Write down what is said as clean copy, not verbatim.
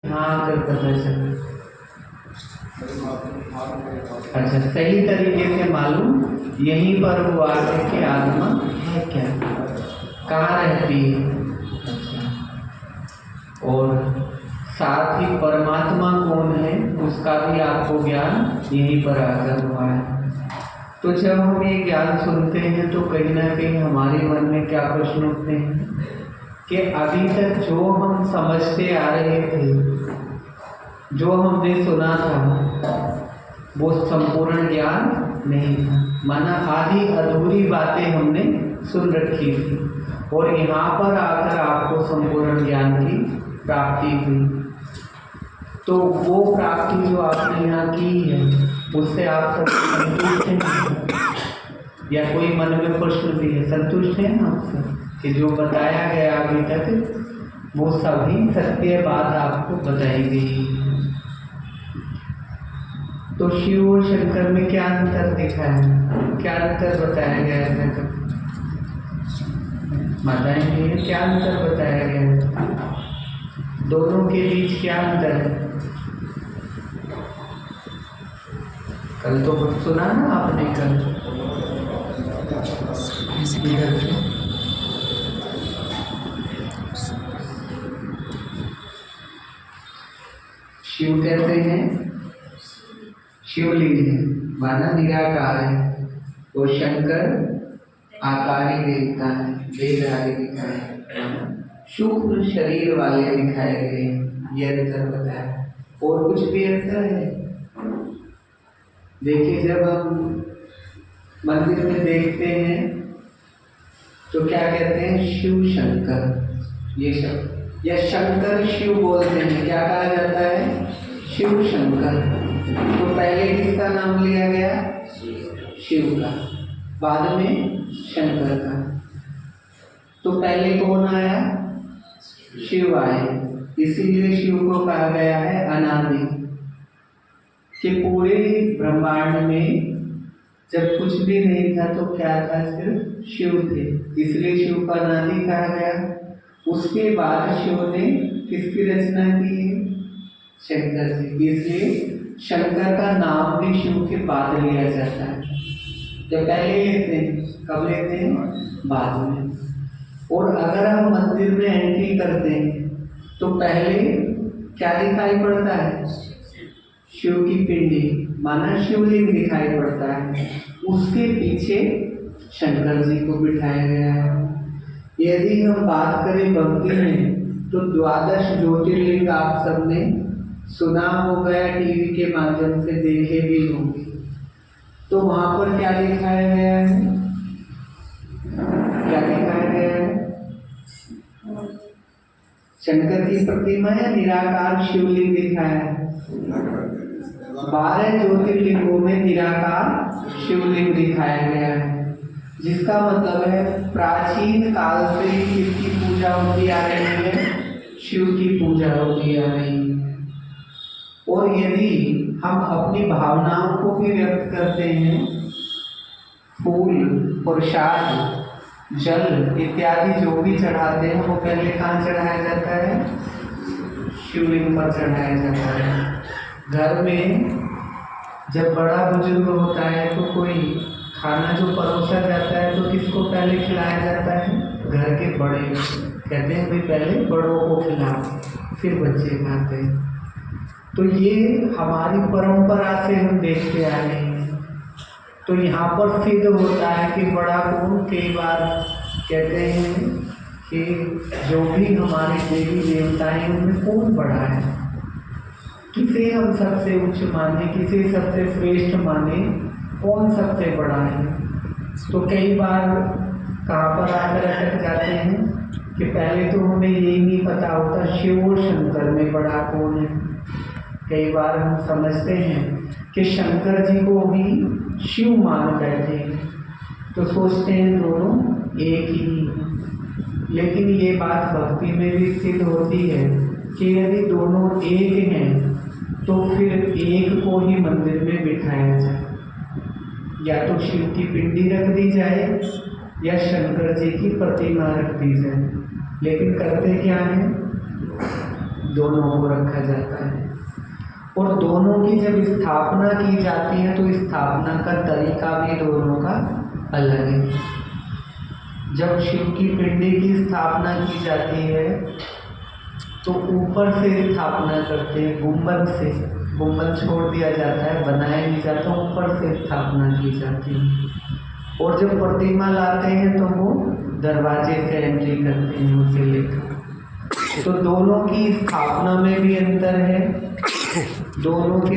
हाँ कर पता चला। अच्छा, सही तरीके से मालूम यहीं पर हुआ है कि आत्मा है क्या, कहाँ रहती है। अच्छा, और साथ ही परमात्मा कौन है उसका भी आपको ज्ञान यहीं पर आकर हुआ है। तो जब हम ये ज्ञान सुनते हैं तो कहीं ना कहीं हमारे मन में क्या प्रश्न उठते हैं कि अभी तक जो हम समझते आ रहे थे, जो हमने सुना था, वो संपूर्ण ज्ञान नहीं था। माना आधी अधूरी बातें हमने सुन रखी थी और यहाँ पर आकर आपको संपूर्ण ज्ञान की प्राप्ति हुई। तो वो प्राप्ति जो आपने यहाँ की है उससे आप सब संतुष्ट हैं या कोई मन में प्रश्न भी है? संतुष्ट हैं आप सब कि जो बताया गया अभी तक वो सभी सत्य बात आपको बताई गई। तो शिव और शंकर में क्या अंतर दिखा है, क्या अंतर बताया गया है? बताएंगे क्या अंतर बताया गया है, दोनों के बीच क्या अंतर है? कल तो कुछ सुना ना आपने, कल शिव कहते हैं शिवलिंग है, माना निराकार है, और शंकर आकारी देवता है, देहधारी दिखाए, शुक्र शरीर वाले दिखाए गए। ये अंतर बताया। और कुछ भी अंतर है? देखिए, जब हम मंदिर में देखते हैं तो क्या कहते हैं? शिव शंकर, ये शब्द, या शंकर शिव बोलते हैं। क्या कहा जाता है? शिव शंकर। तो पहले किसका नाम लिया गया? शिव का, बाद में शंकर का। तो पहले कौन आया? शिव आए। इसीलिए शिव को कहा गया है अनादि, कि पूरे ब्रह्मांड में जब कुछ भी नहीं था तो क्या था? सिर्फ शिव थे, इसलिए शिव को अनादि कहा गया। उसके बाद शिव ने किसकी रचना की है? शंकर जी। इसलिए शंकर का नाम भी शिव के बाद लिया जाता है। जब पहले लेते हैं, कब लेते हैं? बाद में। और अगर हम मंदिर में एंट्री करते हैं तो पहले क्या दिखाई पड़ता है? शिव की पिंडी, माना शिवलिंग दिखाई पड़ता है। उसके पीछे शंकर जी को बिठाया गया है। यदि हम बात करें भक्ति में तो 12 ज्योतिर्लिंग आप सबने सुना होगा या टीवी के माध्यम से देखे भी होंगे। तो वहां पर क्या दिखाया गया है? क्या दिखाया गया है? शंकर की प्रतिमा या निराकार शिवलिंग दिखाया है। 12 ज्योतिर्लिंगों में निराकार शिवलिंग दिखाया गया है, जिसका मतलब है प्राचीन काल से ही किसकी पूजा होती आ रही है? शिव की पूजा होती आ रही है। और यदि हम अपनी भावनाओं को भी व्यक्त करते हैं, फूल, प्रसाद, जल इत्यादि जो भी चढ़ाते हैं वो पहले कहाँ चढ़ाया जाता है? शिवलिंग पर चढ़ाया जाता है। घर में जब बड़ा बुजुर्ग होता है तो कोई खाना जो परोसा जाता है तो किसको पहले खिलाया जाता है? घर के बड़े। कहते हैं भाई पहले बड़ों को खिलाओ, फिर बच्चे खाते हैं। तो ये हमारी परंपरा से हम देखते आ रहे हैं। तो यहाँ पर सिद्ध होता है कि बड़ा कौन? कई बार कहते हैं कि जो भी हमारे देवी देवता हैं उनमें कौन बड़ा है, किसे हम सबसे उच्च माने, किसे सबसे श्रेष्ठ माने, कौन सबसे बड़ा है? तो कई बार कहाँ पर आकर अटक जाते हैं कि पहले तो हमें यही नहीं पता होता शिव और शंकर में बड़ा कौन है। कई बार हम समझते हैं कि शंकर जी को भी शिव मान बैठे, तो सोचते हैं दोनों एक ही। लेकिन ये बात भक्ति में भी सिद्ध होती है कि यदि दोनों एक हैं तो फिर एक को ही मंदिर में बिठाया जाए, या तो शिव की पिंडी रख दी जाए या शंकर जी की प्रतिमा रख दी जाए। लेकिन करते क्या है? दोनों को रखा जाता है। और दोनों की जब स्थापना की जाती है तो स्थापना का तरीका भी दोनों का अलग है। जब शिव की पिंडी की स्थापना की जाती है तो ऊपर से स्थापना करते हैं, गुंबद से। गुंबद छोड़ दिया जाता है, बनाया नहीं जाता, ऊपर से स्थापना की जाती है। और जब प्रतिमा लाते हैं तो वो दरवाजे से एंट्री करते हैं उसे लेकर। तो दोनों की स्थापना में भी अंतर है, दोनों के